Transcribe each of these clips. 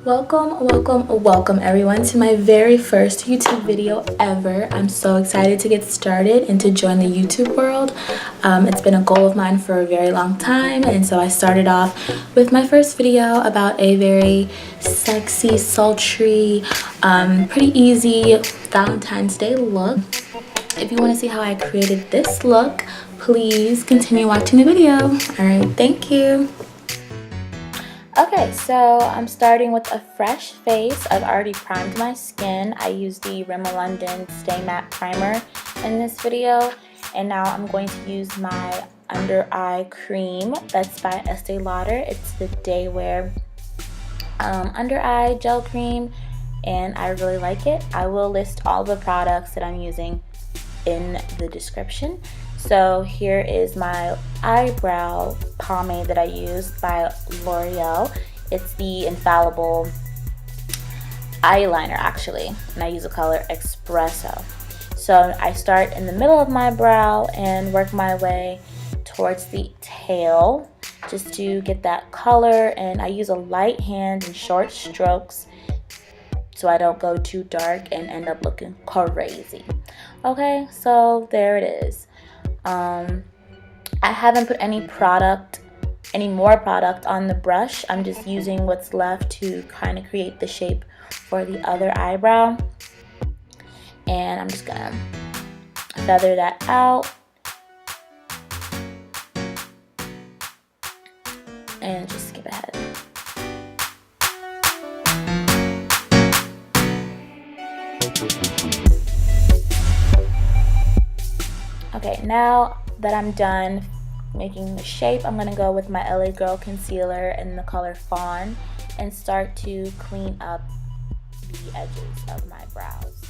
Welcome everyone to my very first YouTube video ever. I'm so excited to get started and to join the YouTube world. It's been a goal of mine for a very long time, and so I started off with my first video about a very sexy, sultry, pretty easy Valentine's Day look. If you want to see how I created this look, please continue watching the video. Alright, thank you. Okay, so I'm starting with a fresh face. I've already primed my skin. I used the Rimmel London Stay Matte Primer in this video. And now I'm going to use my under eye cream. That's by Estee Lauder. It's the Day Wear under eye gel cream, and I really like it. I will list all the products that I'm using in the description. So here is my eyebrow pomade that I used by Loreal. It's the Infallible eyeliner actually, and I use the color Expresso. So I start in the middle of my brow and work my way towards the tail just to get that color, and I use a light hand and short strokes so I don't go too dark and end up looking crazy. Okay, so there it is. I haven't put any more product on the brush. I'm just using what's left to kind of create the shape for the other eyebrow. And I'm just gonna feather that out. And just skip ahead. Okay, now that I'm done making the shape, I'm going to go with my LA Girl concealer in the color Fawn and start to clean up the edges of my brows.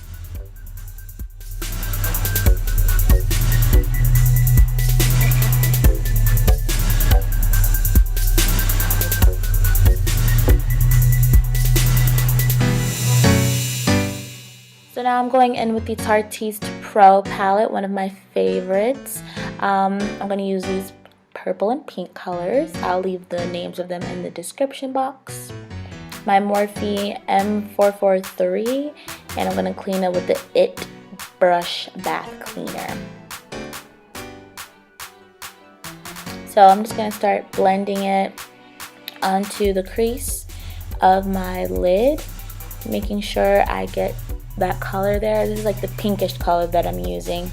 So now I'm going in with the Tartetist Pro palette, one of my favorites. I'm going to use these purple and pink colors. I'll leave the names of them in the description box. My Morphe M443, and I'm going to clean it with the IT Brush Bath Cleaner. So I'm just going to start blending it onto the crease of my lid, making sure I get that color there. This is like the pinkish color that I'm using.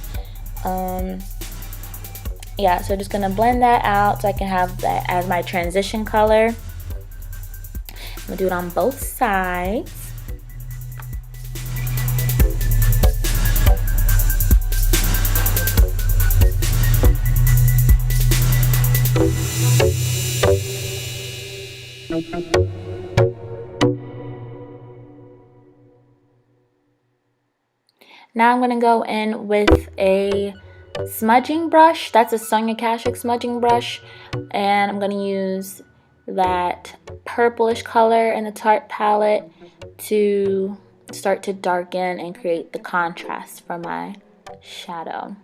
Yeah, so just gonna blend that out so I can have that as my transition color. I'm gonna do it on both sides. Now I'm going to go in with a smudging brush. That's a Sonia Kashuk smudging brush. And I'm going to use that purplish color in the Tarte palette to start to darken and create the contrast for my shadow.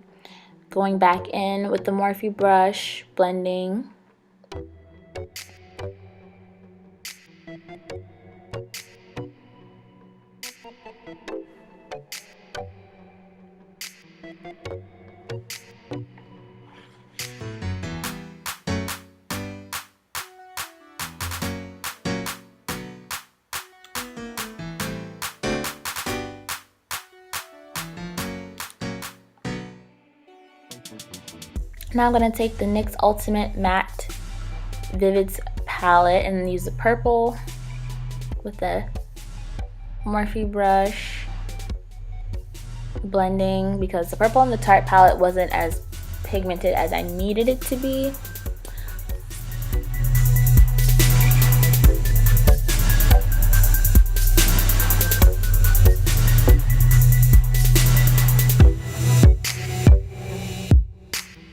Going back in with the Morphe brush, blending. Now I'm going to take the NYX Ultimate Matte Vivids palette and use the purple with the Morphe brush, blending because the purple in the Tarte palette wasn't as pigmented as I needed it to be.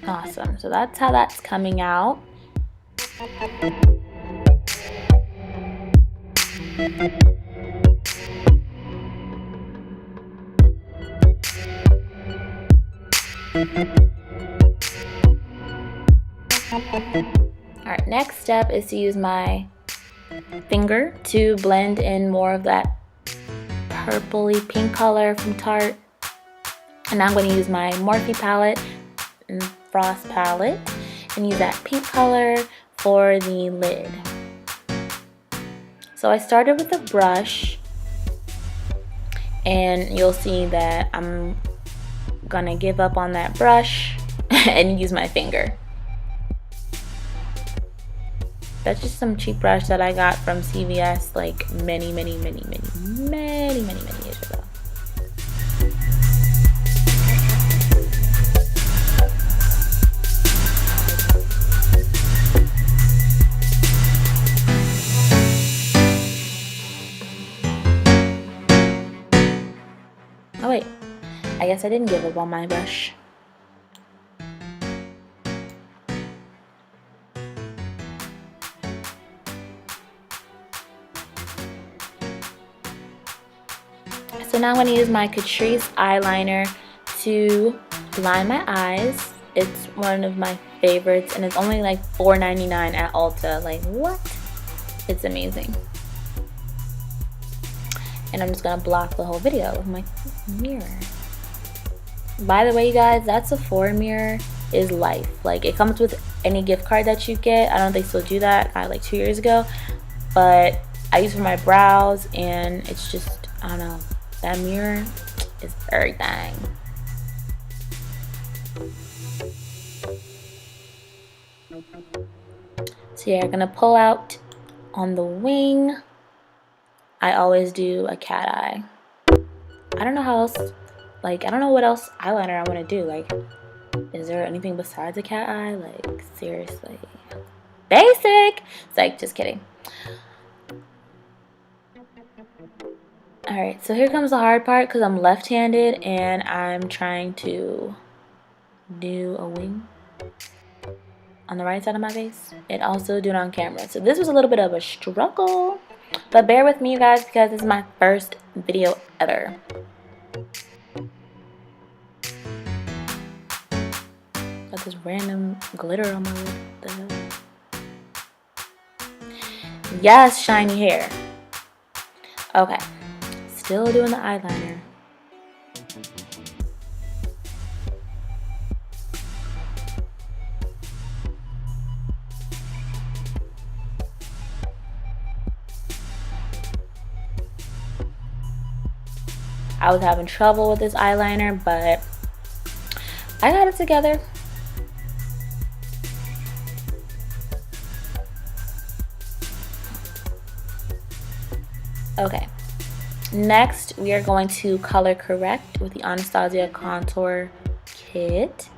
Awesome, so that's how that's coming out. Alright, next step is to use my finger to blend in more of that purpley pink color from Tarte. And now I'm going to use my Morphe palette and Frost palette and use that pink color for the lid. So I started with a brush, and you'll see that I'm gonna give up on that brush and use my finger. That's just some cheap brush that I got from CVS like many years ago. Oh wait, I guess I didn't give up on my brush. So now I'm going to use my Catrice eyeliner to line my eyes. It's one of my favorites, and it's only like $4.99 at Ulta. Like, what? It's amazing. And I'm just going to block the whole video with my mirror. By the way, you guys, that Sephora mirror is life. Like, it comes with any gift card that you get. I don't think they still do that. I like 2 years ago. But I use it for my brows, and it's just, I don't know. That mirror is everything. So yeah, I'm gonna pull out on the wing. I always do a cat eye. I don't know how else, like, I don't know what else eyeliner I want to do. Like, is there anything besides a cat eye? Like, seriously. Basic! It's like, just kidding. Alright, so here comes the hard part because I'm left-handed and I'm trying to do a wing on the right side of my face and also do it on camera. So this was a little bit of a struggle, but bear with me, you guys, because this is my first video ever. Got this random glitter on my lip. What the hell? Yes, shiny hair. Okay. Still doing the eyeliner. I was having trouble with this eyeliner, but I got it together. Okay. Next, we are going to color correct with the Anastasia Contour Kit.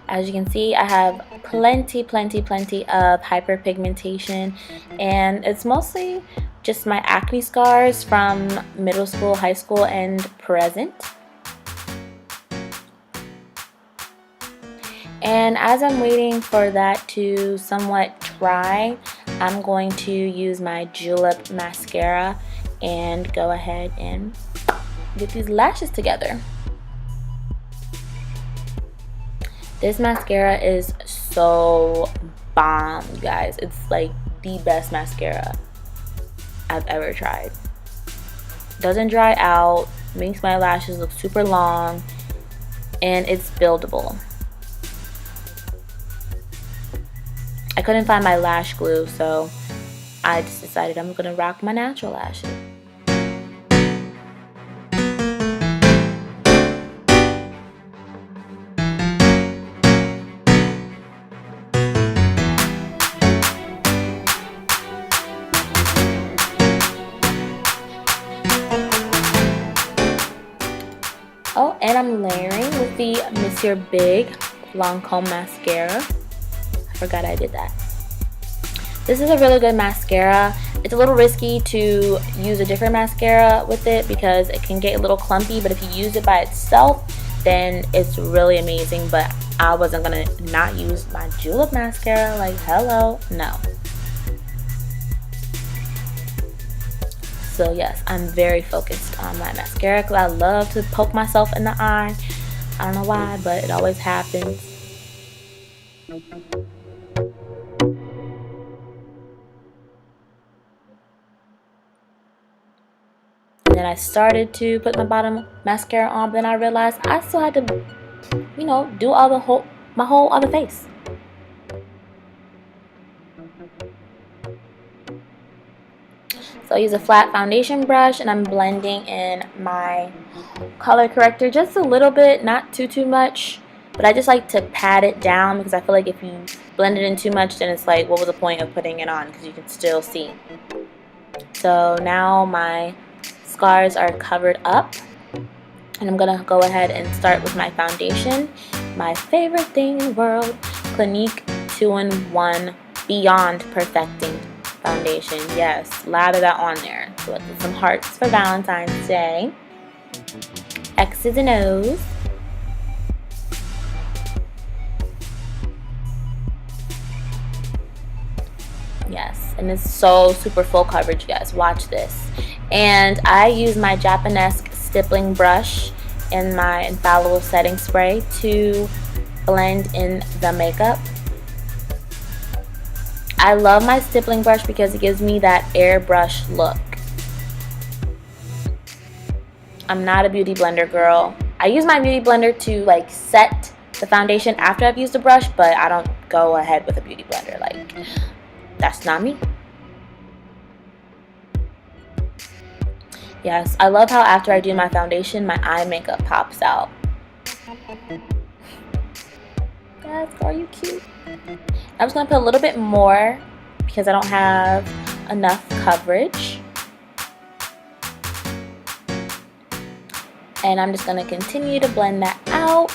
As you can see, I have plenty of hyperpigmentation, and it's mostly just my acne scars from middle school, high school, and present. And as I'm waiting for that to somewhat dry, I'm going to use my Julep mascara and go ahead and get these lashes together. This mascara is so bomb, you guys. It's like the best mascara I've ever tried. Doesn't dry out, makes my lashes look super long, and it's buildable. I couldn't find my lash glue, so I just decided I'm gonna rock my natural lashes. Oh, and I'm layering with the Monsieur Big Lancome mascara. I forgot I did that. This is a really good mascara. It's a little risky to use a different mascara with it because it can get a little clumpy, but if you use it by itself, then it's really amazing. But I wasn't gonna not use my Julep mascara. Like, hello, no. So yes, I'm very focused on my mascara because I love to poke myself in the eye. I don't know why, but it always happens. And then I started to put my bottom mascara on, but then I realized I still had to, you know, do all my whole other face. So I use a flat foundation brush and I'm blending in my color corrector just a little bit, not too much, but I just like to pat it down because I feel like if you blend it in too much, then it's like, what was the point of putting it on, because you can still see. So now my scars are covered up, and I'm gonna go ahead and start with my foundation. My favorite thing in the world, Clinique 2-in-1 Beyond Perfecting Foundation. Yes, lather that on there. So let's do some hearts for Valentine's Day. X's and O's. Yes, and it's so super full coverage, you guys. Watch this. And I use my Japanese stippling brush and my Infallible setting spray to blend in the makeup. I love my stippling brush because it gives me that airbrush look. I'm not a beauty blender girl. I use my beauty blender to like set the foundation after I've used the brush, but I don't go ahead with a beauty blender. Like, that's not me. Yes, I love how after I do my foundation, my eye makeup pops out. Yes, girl, you cute. I'm just going to put a little bit more because I don't have enough coverage. And I'm just going to continue to blend that out.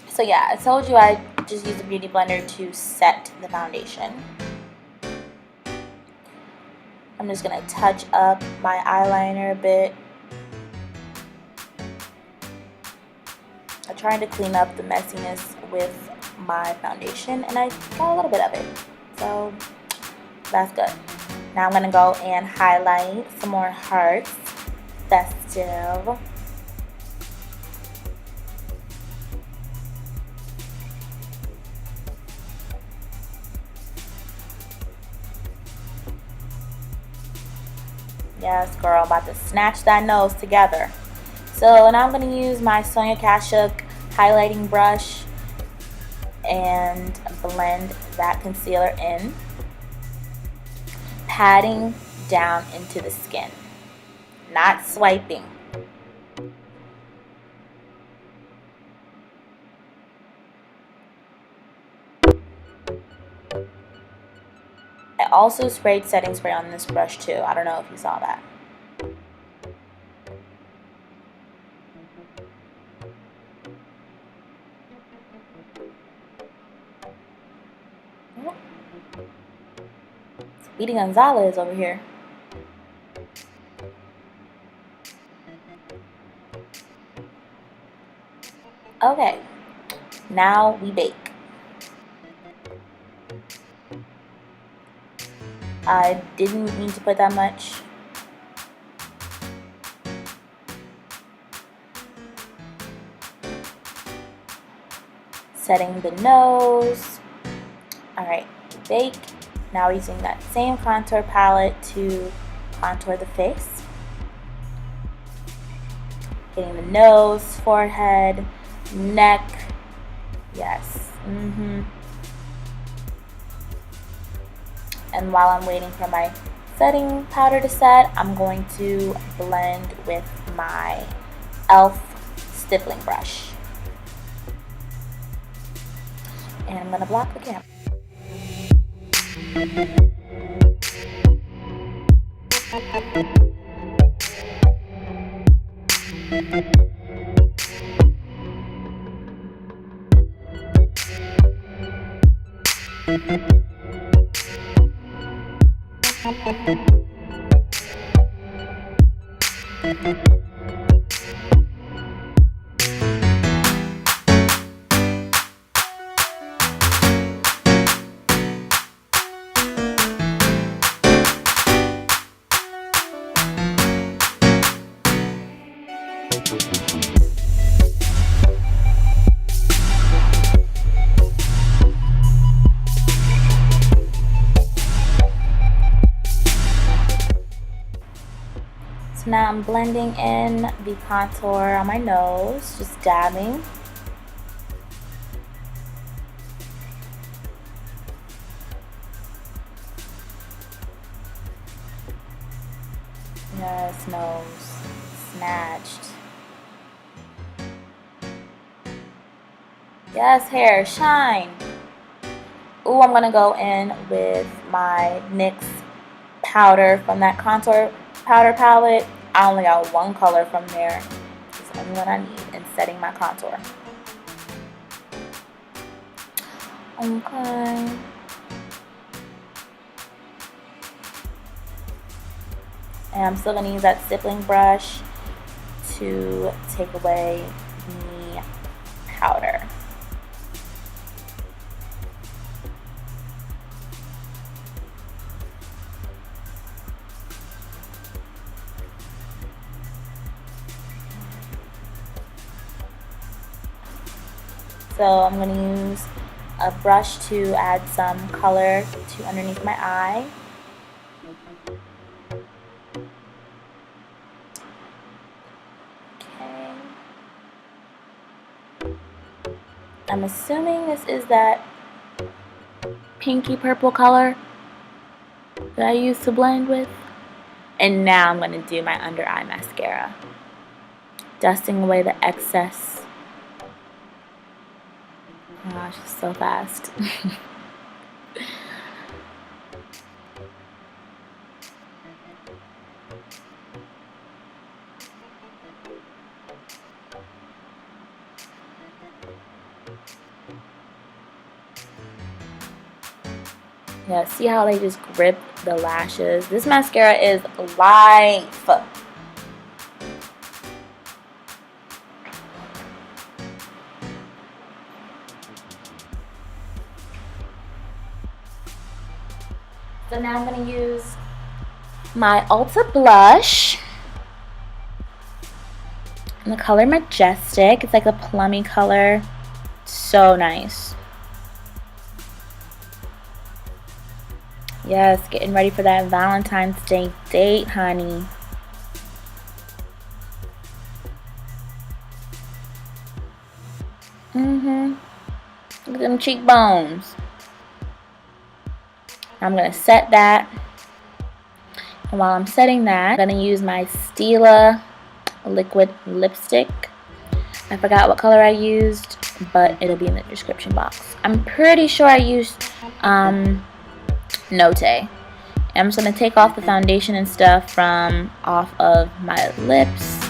So yeah, I told you I just use a beauty blender to set the foundation. I'm just going to touch up my eyeliner a bit. I'm trying to clean up the messiness with my foundation, and I got a little bit of it. So that's good. Now I'm going to go and highlight some more hearts. Festive. Yes, girl, about to snatch that nose together. So now I'm going to use my Sonia Kashuk highlighting brush and blend that concealer in, patting down into the skin, not swiping. I also sprayed setting spray on this brush too. I don't know if you saw that. Speedy Gonzalez over here. Okay, now we bake. I didn't mean to put that much. Setting the nose. Alright, bake. Now using that same contour palette to contour the face. Getting the nose, forehead, neck. Yes. And while I'm waiting for my setting powder to set, I'm going to blend with my e.l.f. stippling brush. And I'm going to block the camera. So now I'm blending in the contour on my nose, just dabbing. Yes, nose snatched. Yes, hair, shine. Ooh, I'm gonna go in with my NYX powder from that contour powder palette. I only got one color from there. It's the only one I need in setting my contour. Okay. And I'm still gonna use that stippling brush to take away the powder. So I'm going to use a brush to add some color to underneath my eye. Okay. I'm assuming this is that pinky purple color that I used to blend with. And now I'm going to do my under eye mascara, dusting away the excess. Oh my gosh, it's so fast. Yeah, see how they just grip the lashes? This mascara is life. So now I'm going to use my Ulta blush in the color Majestic. It's like a plummy color. So nice. Yes, getting ready for that Valentine's Day date, honey. Look at them cheekbones. I'm going to set that. And while I'm setting that, I'm going to use my Stila liquid lipstick. I forgot what color I used, but it'll be in the description box. I'm pretty sure I used Notte. And I'm just going to take off the foundation and stuff from off of my lips.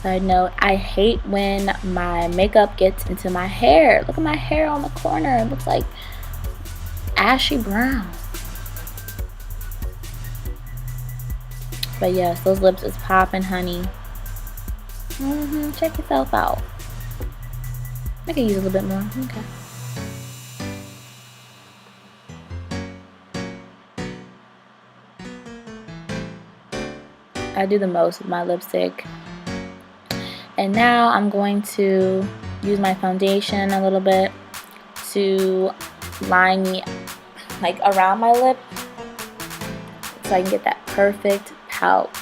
Side note, I hate when my makeup gets into my hair. Look at my hair on the corner. It looks like ashy brown. But yes, those lips is popping, honey. Check yourself out. I could use a little bit more. Okay. I do the most with my lipstick. And now I'm going to use my foundation a little bit to line me like around my lip so I can get that perfect pout.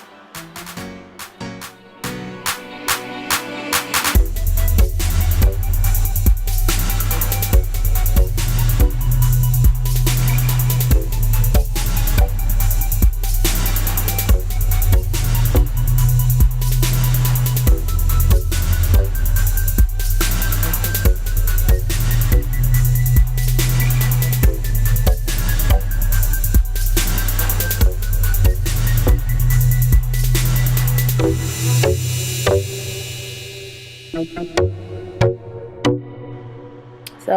So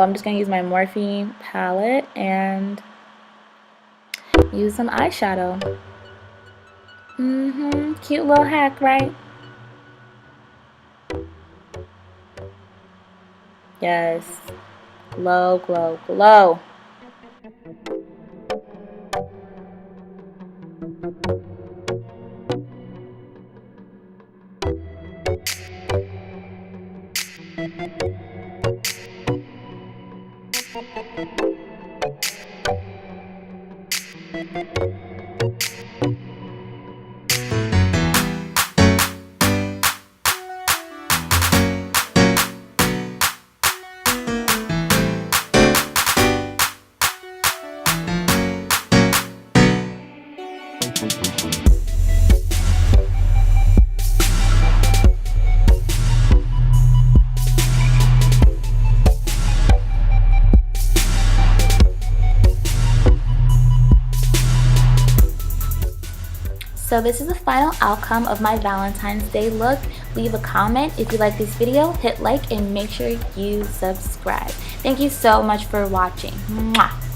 I'm just going to use my Morphe palette and use some eyeshadow. Cute little hack, right? Yes. Glow, glow, glow. So this is the final outcome of my Valentine's Day look. Leave a comment if you like this video, hit like, and make sure you subscribe. Thank you so much for watching. Mwah!